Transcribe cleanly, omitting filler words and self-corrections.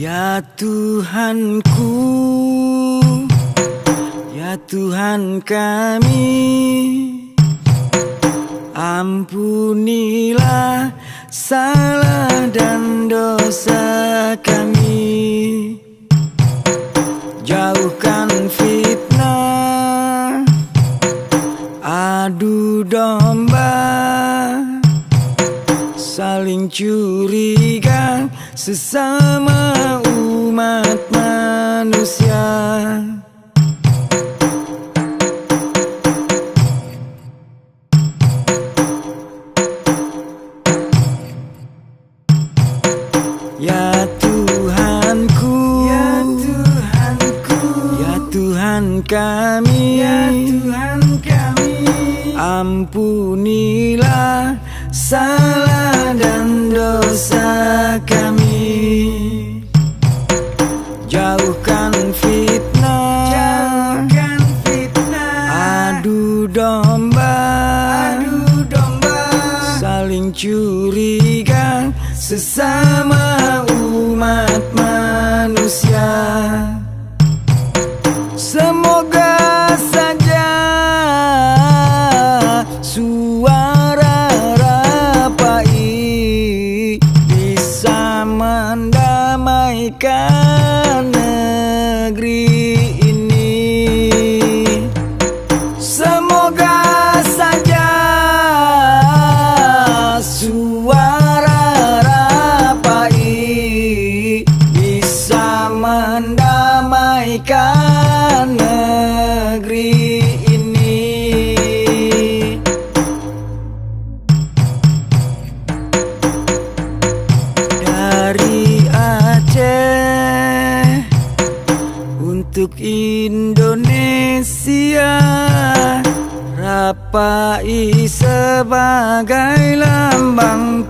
Ya Tuhanku, ya Tuhan kami, ampunilah salah dan dosa kami. Jauhkan fitnah, adu domba, saling curiga sesama umat manusia. Ya Tuhanku, ya Tuhanku, ya Tuhan kami, ya Tuhan kami, ampunilah salah dan dosa kami. Jauhkan fitnah, jauhkan fitnah, adu domba, saling curiga sesama umat manusia. Semoga saja suara Rapai bisa mendamaikan negeri ini. Semoga saja suara Rapai bisa mendamaikan negeri ini. Dari Aceh untuk Indonesia, Rapai sebagai lambang